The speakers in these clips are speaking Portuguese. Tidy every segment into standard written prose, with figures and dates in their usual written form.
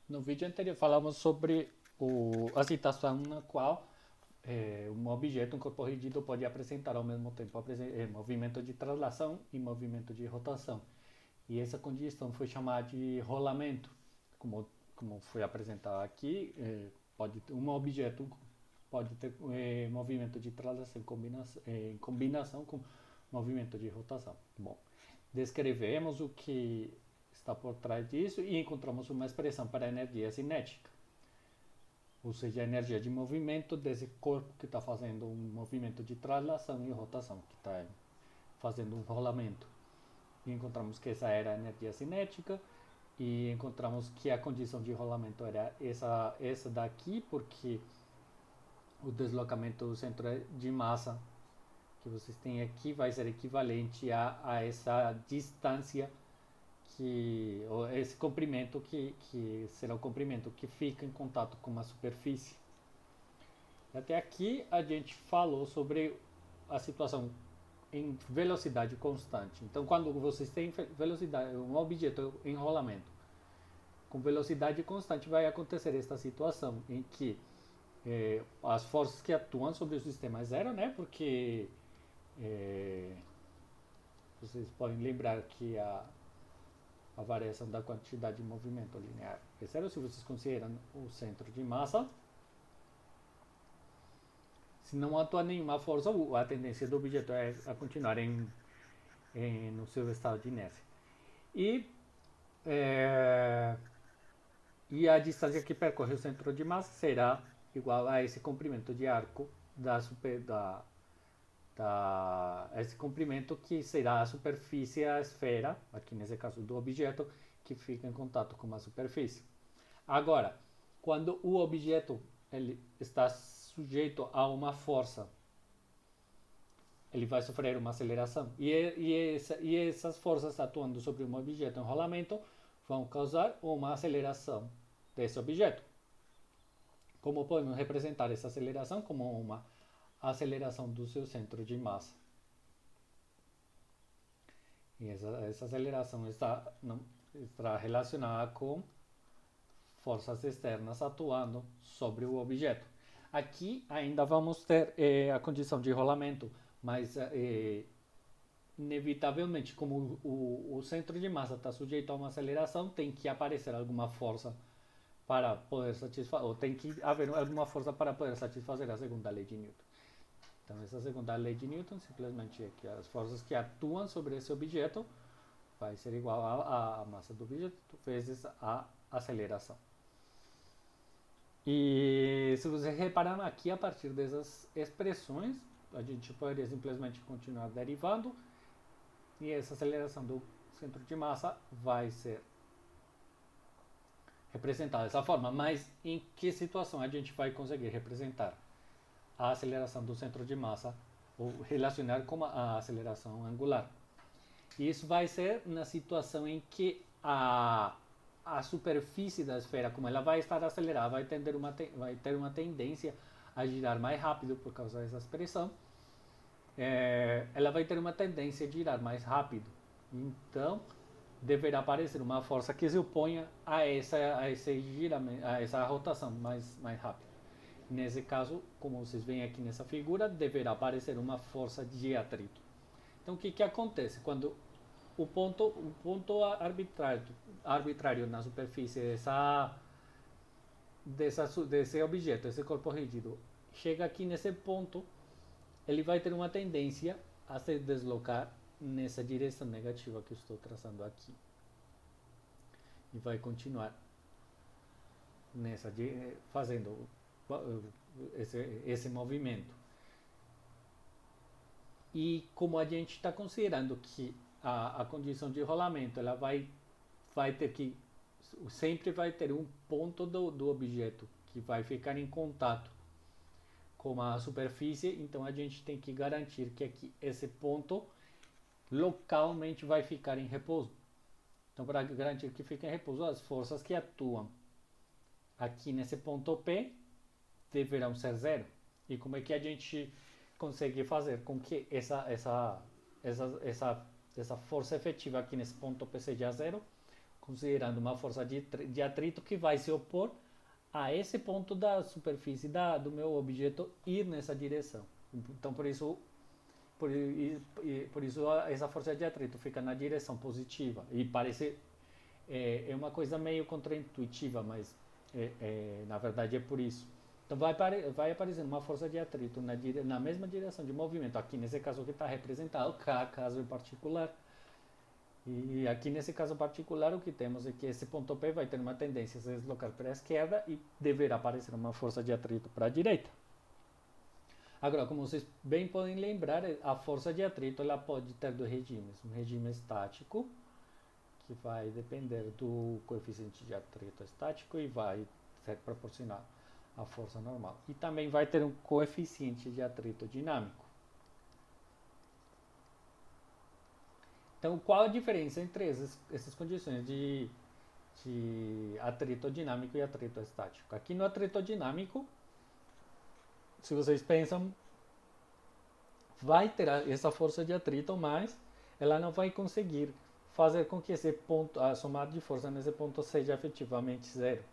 No vídeo anterior falamos sobre a situação na qual um objeto, um corpo rígido, pode apresentar ao mesmo tempo movimento de translação e movimento de rotação. E essa condição foi chamada de rolamento. Como foi apresentado aqui, um objeto pode ter movimento de translação em combinação com movimento de rotação. Bom, descrevemos o que está por trás disso e encontramos uma expressão para a energia cinética, ou seja, a energia de movimento desse corpo que está fazendo um movimento de translação e rotação, que está fazendo um rolamento. E encontramos que essa era a energia cinética e encontramos que a condição de rolamento era essa daqui, porque o deslocamento do centro de massa que vocês têm aqui vai ser equivalente a essa distância ou esse comprimento que será o comprimento que fica em contato com uma superfície. Até aqui a gente falou sobre a situação em velocidade constante. Então, quando vocês têm velocidade, um objeto em rolamento com velocidade constante, vai acontecer esta situação em que as forças que atuam sobre o sistema é zero, né? Porque vocês podem lembrar que a variação da quantidade de movimento linear é zero se vocês consideram o centro de massa. Se não atua nenhuma força, a tendência do objeto é a continuar no seu estado de inércia. E, é, e a distância que percorre o centro de massa será igual a esse comprimento de arco esse comprimento que será a superfície, a esfera, aqui nesse caso do objeto, que fica em contato com a superfície. Agora, quando o objeto ele está sujeito a uma força, ele vai sofrer uma aceleração. E essas forças atuando sobre um objeto em rolamento vão causar uma aceleração desse objeto. Como podemos representar essa aceleração? Como uma aceleração do seu centro de massa. E essa aceleração está relacionada com forças externas atuando sobre o objeto. Aqui ainda vamos ter a condição de rolamento, mas inevitavelmente, como o centro de massa está sujeito a uma aceleração, tem que aparecer alguma força para poder satisfazer, ou tem que haver alguma força para poder satisfazer a segunda lei de Newton. Então, essa segunda lei de Newton simplesmente é que as forças que atuam sobre esse objeto vai ser igual à massa do objeto vezes a aceleração. E se você reparar aqui, a partir dessas expressões, a gente poderia simplesmente continuar derivando e essa aceleração do centro de massa vai ser representada dessa forma. Mas em que situação a gente vai conseguir representar a aceleração do centro de massa ou relacionar com a aceleração angular? E isso vai ser na situação em que a superfície da esfera, como ela vai estar acelerada, vai ter uma tendência a girar mais rápido por causa dessa expressão. Ela vai ter uma tendência a girar mais rápido. Então, deverá aparecer uma força que se oponha a esse giramento, a essa rotação mais rápida. Nesse caso, como vocês veem aqui nessa figura, deverá aparecer uma força de atrito. Então, o que acontece quando o ponto arbitrário na superfície desse objeto, esse corpo rígido, chega aqui nesse ponto, ele vai ter uma tendência a se deslocar nessa direção negativa que eu estou traçando aqui. E vai continuar fazendo esse movimento. E como a gente está considerando que a condição de rolamento ela vai ter que sempre vai ter um ponto do objeto que vai ficar em contato com a superfície, então a gente tem que garantir que aqui esse ponto localmente vai ficar em repouso. Então, para garantir que fique em repouso, as forças que atuam aqui nesse ponto P deverão ser zero. E como é que a gente consegue fazer com que essa força efetiva aqui nesse ponto P seja zero? considerando uma força de atrito que vai se opor a esse ponto da superfície do meu objeto ir nessa direção. Então, por isso essa força de atrito fica na direção positiva. E parece é uma coisa meio contraintuitiva, mas na verdade é por isso. Então vai aparecendo uma força de atrito na mesma direção de movimento. Aqui nesse caso que está representado, caso em particular. E aqui nesse caso particular o que temos é que esse ponto P vai ter uma tendência a se deslocar para a esquerda e deverá aparecer uma força de atrito para a direita. Agora, como vocês bem podem lembrar, a força de atrito ela pode ter dois regimes. Um regime estático, que vai depender do coeficiente de atrito estático e vai ser proporcional à força normal. E também vai ter um coeficiente de atrito dinâmico. Então, qual a diferença entre essas condições de atrito dinâmico e atrito estático? Aqui no atrito dinâmico, se vocês pensam, vai ter essa força de atrito, mas ela não vai conseguir fazer com que esse ponto, a somada de força nesse ponto seja efetivamente zero.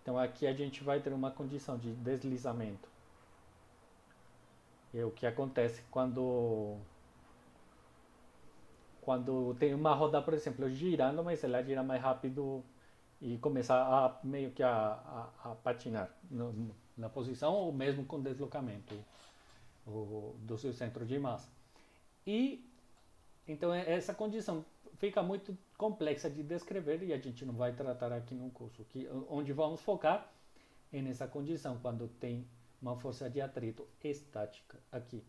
Então aqui a gente vai ter uma condição de deslizamento. É o que acontece quando tem uma roda, por exemplo, girando, mas ela gira mais rápido e começa a meio que a patinar na posição ou mesmo com deslocamento do seu centro de massa. E então essa condição fica muito complexa de descrever e a gente não vai tratar aqui no curso. Onde vamos focar é nessa condição, quando tem uma força de atrito estática aqui.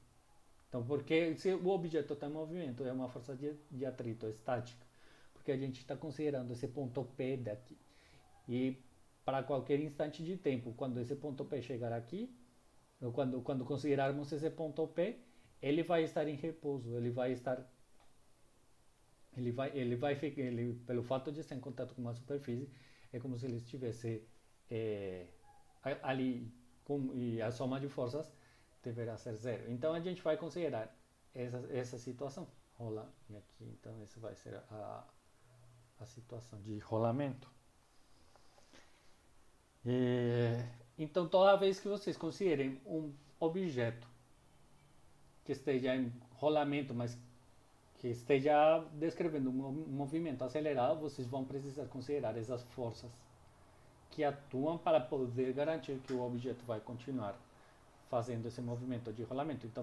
Então, porque se o objeto está em movimento, é uma força de atrito estática, porque a gente está considerando esse ponto P daqui. E para qualquer instante de tempo, quando esse ponto P chegar aqui, ou quando considerarmos esse ponto P, ele vai estar em repouso, pelo fato de estar em contato com uma superfície, é como se ele estivesse ali, e a soma de forças deverá ser zero. Então a gente vai considerar essa situação, rolar, e aqui então essa vai ser a situação de rolamento. Então toda vez que vocês considerem um objeto que esteja em rolamento, mas que esteja descrevendo um movimento acelerado, vocês vão precisar considerar essas forças que atuam para poder garantir que o objeto vai continuar fazendo esse movimento de rolamento. Então,